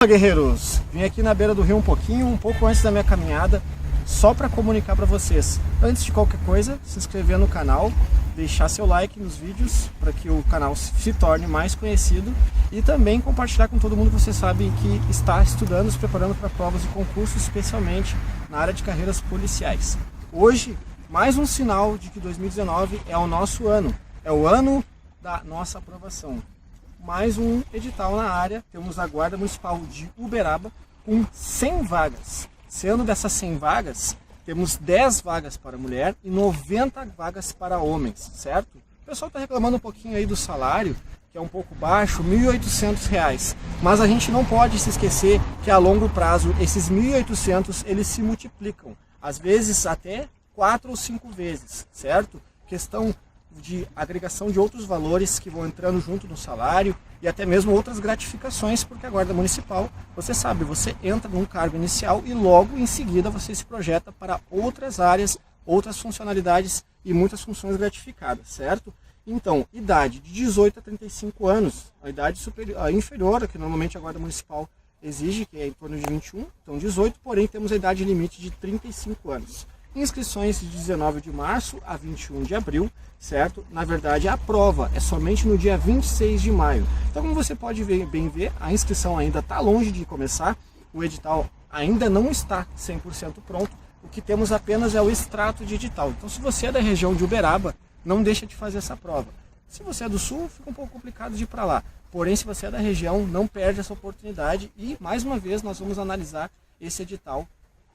Fala, guerreiros! Vim aqui na beira do rio um pouco antes da minha caminhada, só para comunicar para vocês. Antes de qualquer coisa, se inscrever no canal, deixar seu like nos vídeos para que o canal se torne mais conhecido e também compartilhar com todo mundo que vocês sabem que está estudando, se preparando para provas e concursos, especialmente na área de carreiras policiais. Hoje, mais um sinal de que 2019 é o nosso ano, é o ano da nossa aprovação. Mais um edital na área, temos a Guarda Municipal de Uberaba com 100 vagas. Sendo dessas 100 vagas, temos 10 vagas para mulher e 90 vagas para homens, certo? O pessoal está reclamando um pouquinho aí do salário, que é um pouco baixo, R$ 1.800. Mas a gente não pode se esquecer que a longo prazo esses 1.800 eles se multiplicam, às vezes até 4 ou 5 vezes, certo? Questão de agregação de outros valores que vão entrando junto no salário e até mesmo outras gratificações, porque a Guarda Municipal, você sabe, você entra num cargo inicial e logo em seguida você se projeta para outras áreas, outras funcionalidades e muitas funções gratificadas, certo? Então, idade de 18 a 35 anos, a idade superior, a inferior, que normalmente a Guarda Municipal exige, que é em torno de 21, então 18, porém temos a idade limite de 35 anos. Inscrições de 19 de março a 21 de abril, certo? Na verdade, a prova é somente no dia 26 de maio. Então, como você pode bem ver, a inscrição ainda está longe de começar, o edital ainda não está 100% pronto, o que temos apenas é o extrato de edital. Então, se você é da região de Uberaba, não deixa de fazer essa prova. Se você é do sul, fica um pouco complicado de ir para lá. Porém, se você é da região, não perde essa oportunidade e, mais uma vez, nós vamos analisar esse edital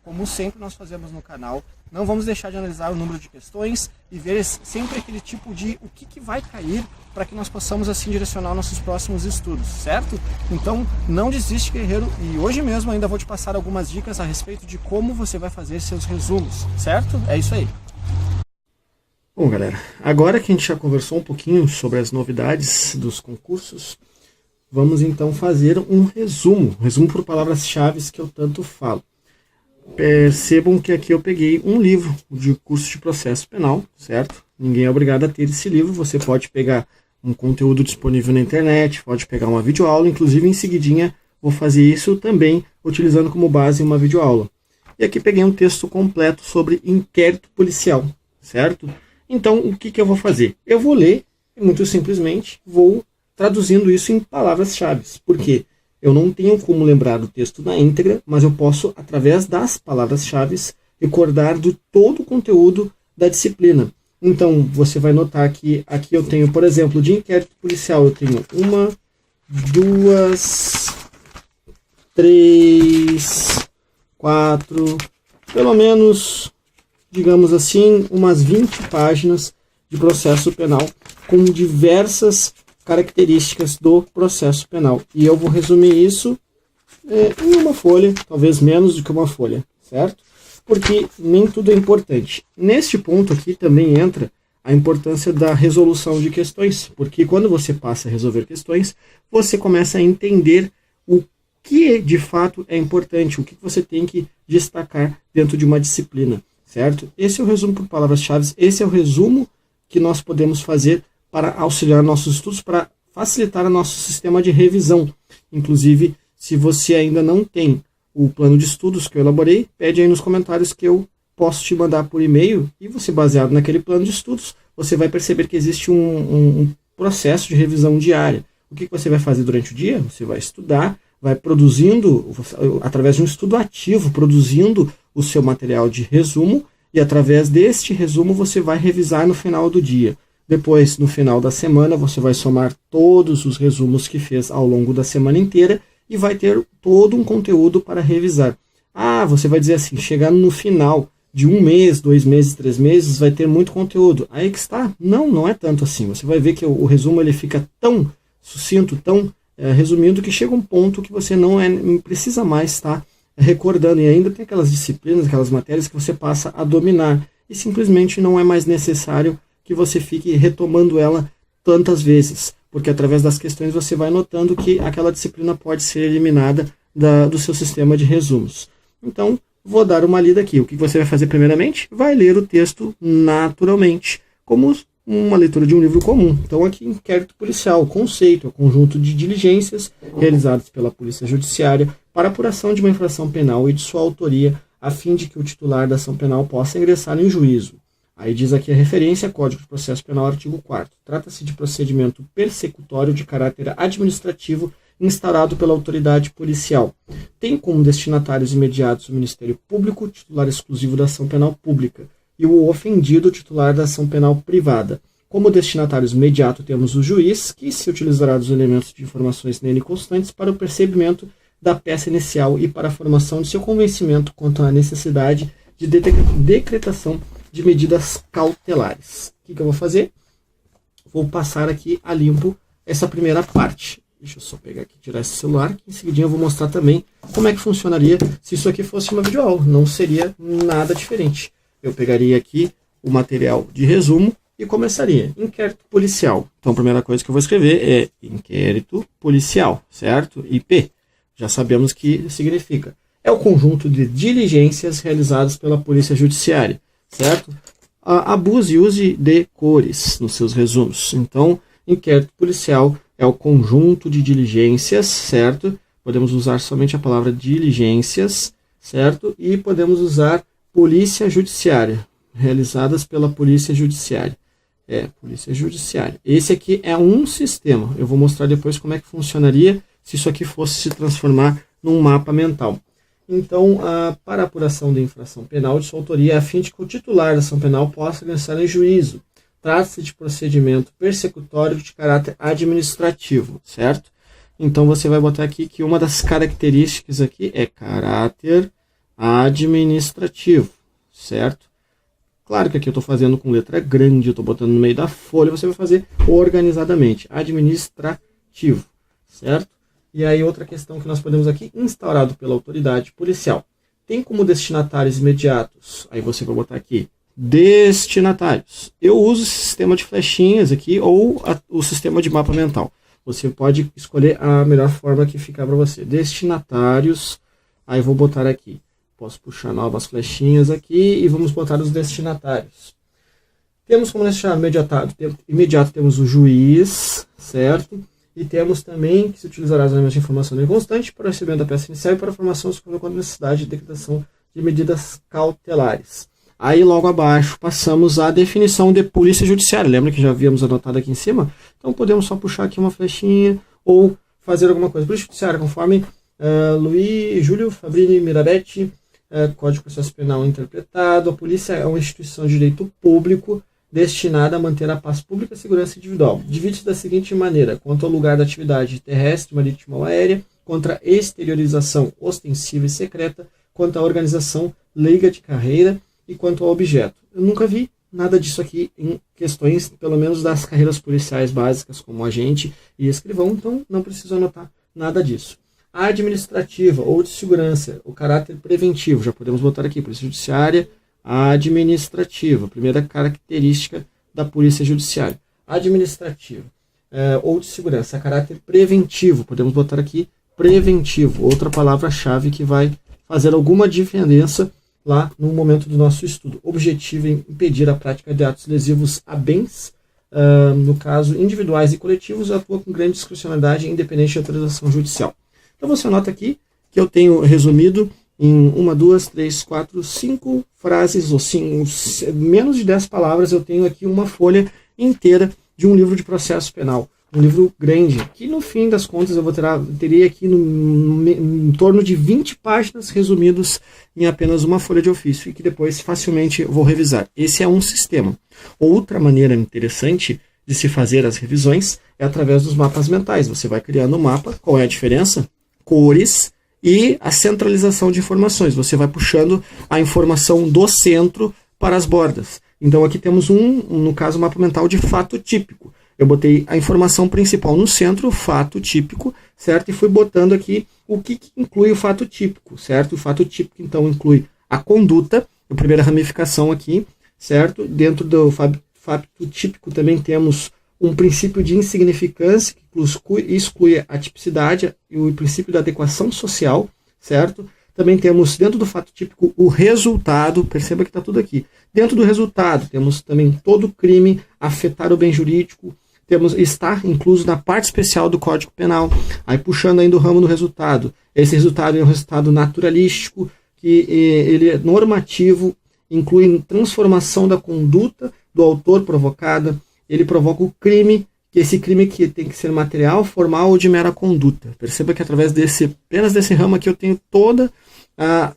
como sempre nós fazemos no canal. Não vamos deixar de analisar o número de questões e ver sempre aquele tipo de o que vai cair para que nós possamos assim direcionar nossos próximos estudos, certo? Então não desiste, guerreiro, e hoje mesmo ainda vou te passar algumas dicas a respeito de como você vai fazer seus resumos, certo? É isso aí. Bom, galera, agora que a gente já conversou um pouquinho sobre as novidades dos concursos, vamos então fazer um resumo por palavras-chave que eu tanto falo. Percebam que aqui eu peguei um livro de curso de processo penal, certo? Ninguém é obrigado a ter esse livro, você pode pegar um conteúdo disponível na internet, pode pegar uma videoaula, inclusive em seguidinha vou fazer isso também utilizando como base uma videoaula. E aqui peguei um texto completo sobre inquérito policial, certo? Então o que eu vou fazer? Eu vou ler e muito simplesmente vou traduzindo isso em palavras-chave. Por quê? Eu não tenho como lembrar do texto na íntegra, mas eu posso, através das palavras-chave, recordar do todo o conteúdo da disciplina. Então, você vai notar que aqui eu tenho, por exemplo, de inquérito policial, eu tenho 1, 2, 3, 4, pelo menos, digamos assim, umas 20 páginas de processo penal com diversas características do processo penal. E eu vou resumir isso em uma folha, talvez menos do que uma folha, certo? Porque nem tudo é importante. Neste ponto aqui também entra a importância da resolução de questões, porque quando você passa a resolver questões, você começa a entender o que de fato é importante, o que você tem que destacar dentro de uma disciplina, certo? Esse é o resumo por palavras-chave, esse é o resumo que nós podemos fazer para auxiliar nossos estudos, para facilitar o nosso sistema de revisão. Inclusive, se você ainda não tem o plano de estudos que eu elaborei, pede aí nos comentários que eu posso te mandar por e-mail, e você, baseado naquele plano de estudos, você vai perceber que existe um processo de revisão diária. O que você vai fazer durante o dia? Você vai estudar, vai produzindo, através de um estudo ativo, produzindo o seu material de resumo, e através deste resumo você vai revisar no final do dia. Depois, no final da semana, você vai somar todos os resumos que fez ao longo da semana inteira e vai ter todo um conteúdo para revisar. Ah, você vai dizer assim, chegando no final de 1 mês, 2 meses, 3 meses, vai ter muito conteúdo. Aí que está? Não é tanto assim. Você vai ver que o resumo ele fica tão sucinto, tão resumido, que chega um ponto que você não precisa mais estar recordando. E ainda tem aquelas disciplinas, aquelas matérias que você passa a dominar. E simplesmente não é mais necessário que você fique retomando ela tantas vezes, porque através das questões você vai notando que aquela disciplina pode ser eliminada do seu sistema de resumos. Então, vou dar uma lida aqui. O que você vai fazer primeiramente? Vai ler o texto naturalmente, como uma leitura de um livro comum. Então aqui, inquérito policial, o conceito, é o conjunto de diligências realizadas pela Polícia Judiciária para apuração de uma infração penal e de sua autoria, a fim de que o titular da ação penal possa ingressar em juízo. Aí diz aqui a referência, Código de Processo Penal, artigo 4º. Trata-se de procedimento persecutório de caráter administrativo instaurado pela autoridade policial. Tem como destinatários imediatos o Ministério Público, titular exclusivo da ação penal pública, e o ofendido, titular da ação penal privada. Como destinatários imediatos temos o juiz, que se utilizará dos elementos de informações nele constantes para o percebimento da peça inicial e para a formação de seu convencimento quanto à necessidade de decretação de medidas cautelares. O que eu vou fazer? Vou passar aqui a limpo essa primeira parte. Deixa eu só pegar aqui, tirar esse celular, que em seguidinho eu vou mostrar também como é que funcionaria se isso aqui fosse uma videoaula. Não seria nada diferente. Eu pegaria aqui o material de resumo e começaria. Inquérito policial. Então a primeira coisa que eu vou escrever é inquérito policial, certo? IP. Já sabemos o que significa. É o conjunto de diligências realizadas pela Polícia Judiciária, certo? Abuse e use de cores nos seus resumos. Então, inquérito policial é o conjunto de diligências, certo? Podemos usar somente a palavra diligências, certo? E podemos usar Polícia Judiciária, realizadas pela Polícia Judiciária. Polícia Judiciária. Esse aqui é um sistema. Eu vou mostrar depois como é que funcionaria se isso aqui fosse se transformar num mapa mental. Então, para a apuração da infração penal de sua autoria, a fim de que o titular da ação penal possa ingressar em juízo. Trata-se de procedimento persecutório de caráter administrativo, certo? Então, você vai botar aqui que uma das características aqui é caráter administrativo, certo? Claro que aqui eu estou fazendo com letra grande, eu estou botando no meio da folha, você vai fazer organizadamente, administrativo, certo? E aí outra questão que nós podemos aqui, instaurado pela autoridade policial. Tem como destinatários imediatos, aí você vai botar aqui, destinatários. Eu uso o sistema de flechinhas aqui ou o sistema de mapa mental. Você pode escolher a melhor forma que ficar para você. Destinatários, aí vou botar aqui. Posso puxar novas flechinhas aqui e vamos botar os destinatários. Temos como destinatário imediato temos o juiz, certo? E temos também que se utilizará os elementos de informação não constante para o recebimento da peça inicial e para a formação da necessidade de decretação de medidas cautelares. Aí logo abaixo passamos à definição de polícia judiciária. Lembra que já havíamos anotado aqui em cima? Então podemos só puxar aqui uma flechinha ou fazer alguma coisa. Polícia judiciária conforme Luiz Júlio Fabrini Mirabete, Código de Processo Penal interpretado. A polícia é uma instituição de direito público destinada a manter a paz pública e a segurança individual. Divide-se da seguinte maneira, quanto ao lugar da atividade terrestre, marítima ou aérea, contra a exteriorização ostensiva e secreta, quanto à organização leiga de carreira e quanto ao objeto. Eu nunca vi nada disso aqui em questões, pelo menos das carreiras policiais básicas, como agente e escrivão, então não preciso anotar nada disso. A administrativa ou de segurança, o caráter preventivo, já podemos botar aqui, Polícia Judiciária, administrativa, primeira característica da Polícia Judiciária. Administrativa ou de segurança, caráter preventivo, podemos botar aqui preventivo, outra palavra-chave que vai fazer alguma diferença lá no momento do nosso estudo. Objetivo em impedir a prática de atos lesivos a bens, no caso individuais e coletivos, atua com grande discricionalidade independente de autorização judicial. Então você anota aqui que eu tenho resumido em 1, 2, 3, 4, 5 frases, ou menos de 10 palavras, eu tenho aqui uma folha inteira de um livro de processo penal. Um livro grande, que no fim das contas eu teria aqui em torno de 20 páginas resumidos em apenas uma folha de ofício e que depois facilmente vou revisar. Esse é um sistema. Outra maneira interessante de se fazer as revisões é através dos mapas mentais. Você vai criando um mapa, qual é a diferença? Cores e a centralização de informações. Você vai puxando a informação do centro para as bordas. Então aqui temos no caso, um mapa mental de fato típico. Eu botei a informação principal no centro, o fato típico, certo? E fui botando aqui o que inclui o fato típico, certo? O fato típico, então, inclui a conduta, a primeira ramificação aqui, certo? Dentro do fato típico também temos um princípio de insignificância, que exclui a tipicidade e o princípio da adequação social, certo? Também temos, dentro do fato típico, o resultado. Perceba que está tudo aqui. Dentro do resultado, temos também todo crime afetar o bem jurídico. Temos estar incluso na parte especial do Código Penal. Aí puxando ainda o ramo do resultado. Esse resultado é um resultado naturalístico, que ele é normativo, inclui transformação da conduta do autor provocada. Ele provoca o crime, que esse crime que tem que ser material, formal ou de mera conduta. Perceba que através apenas desse ramo aqui eu tenho toda a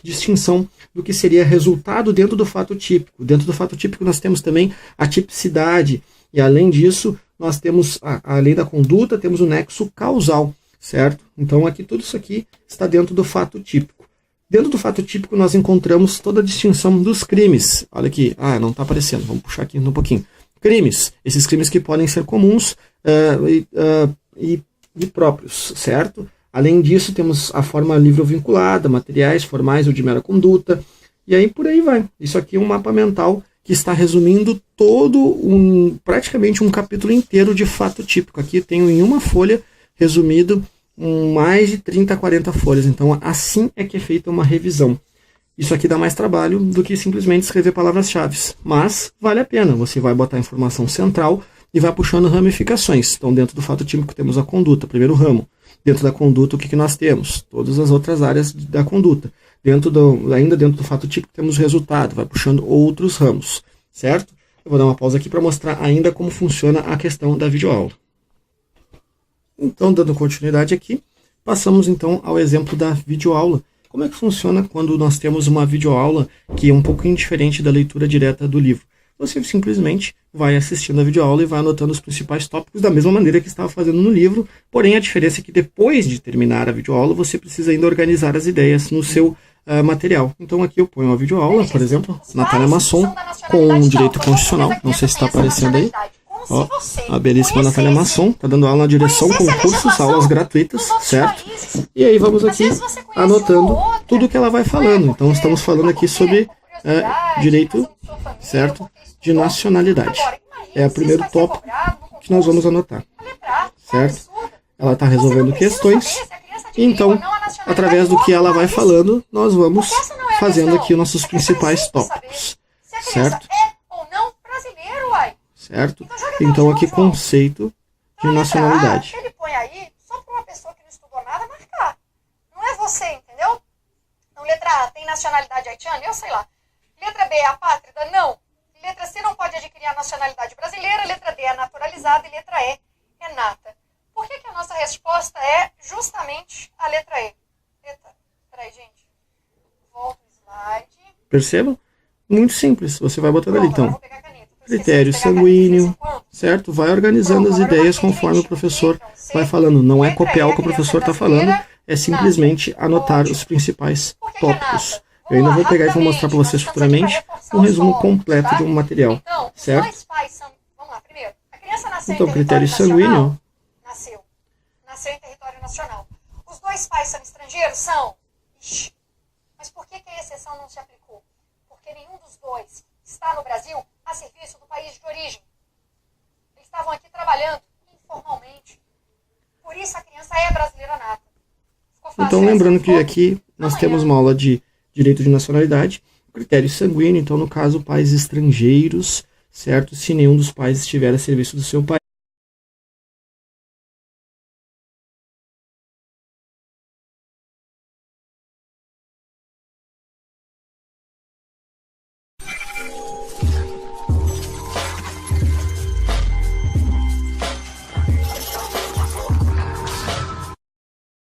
distinção do que seria resultado dentro do fato típico. Dentro do fato típico nós temos também a tipicidade, e além disso nós temos, além da conduta, temos o nexo causal, certo? Então aqui tudo isso aqui está dentro do fato típico. Dentro do fato típico nós encontramos toda a distinção dos crimes. Olha aqui, não está aparecendo, vamos puxar aqui um pouquinho. Crimes, esses crimes que podem ser comuns e próprios, certo? Além disso, temos a forma livre ou vinculada, materiais, formais ou de mera conduta, e aí por aí vai. Isso aqui é um mapa mental que está resumindo praticamente um capítulo inteiro de fato típico. Aqui tenho em uma folha resumido mais de 30, 40 folhas. Então assim é que é feita uma revisão. Isso aqui dá mais trabalho do que simplesmente escrever palavras-chave, mas vale a pena. Você vai botar a informação central e vai puxando ramificações. Então dentro do fato típico temos a conduta, primeiro ramo. Dentro da conduta, o que nós temos? Todas as outras áreas da conduta. Ainda dentro do fato típico, temos o resultado, vai puxando outros ramos, certo? Eu vou dar uma pausa aqui para mostrar ainda como funciona a questão da videoaula. Então, dando continuidade aqui, passamos então ao exemplo da videoaula. Como é que funciona quando nós temos uma videoaula que é um pouquinho diferente da leitura direta do livro? Você simplesmente vai assistindo a videoaula e vai anotando os principais tópicos da mesma maneira que estava fazendo no livro, porém a diferença é que depois de terminar a videoaula, você precisa ainda organizar as ideias no seu material. Então aqui eu ponho uma videoaula, por exemplo, Natália Masson, com Direito Constitucional, não sei se está aparecendo aí. Ó, a belíssima Natália Masson, está dando aula na direção, concursos, aulas gratuitas, certo? E aí vamos aqui anotando tudo que ela vai falando. Então estamos falando aqui sobre direito, certo? De nacionalidade. É o primeiro tópico que nós vamos anotar, certo? Ela está resolvendo questões, então, através do que ela vai falando, nós vamos fazendo aqui os nossos principais tópicos, certo? Certo? Então, aqui, conceito de nacionalidade. Ele põe aí só para uma pessoa que não estudou nada marcar. Não é você, entendeu? Então, letra A, tem nacionalidade haitiana? Eu sei lá. Letra B, é apátrida? Não. Letra C, não pode adquirir a nacionalidade brasileira. Letra D, é naturalizada. E letra E, é nata. Por que a nossa resposta é justamente a letra E? Eita, peraí, gente. Volta o slide. Percebam? Muito simples. Você vai botando ali, então. Critério sanguíneo, certo? Vai organizando as ideias conforme o professor vai falando. Não é copiar o que o professor está falando, é simplesmente anotar os principais tópicos. Eu ainda vou pegar e vou mostrar para vocês futuramente um resumo completo de um material, certo? Vamos lá, primeiro. A criança nasceu então, critério sanguíneo. Nasceu em território nacional. Os dois pais são estrangeiros? São. Ixi. Mas por que a exceção não se aplicou? Porque nenhum dos dois está no Brasil a serviço do país de origem. Eles estavam aqui trabalhando informalmente. Por isso a criança é brasileira nata. Então, lembrando que aqui nós temos uma aula de direito de nacionalidade, critério sanguíneo, então no caso pais estrangeiros, certo? Se nenhum dos pais estiver a serviço do seu país.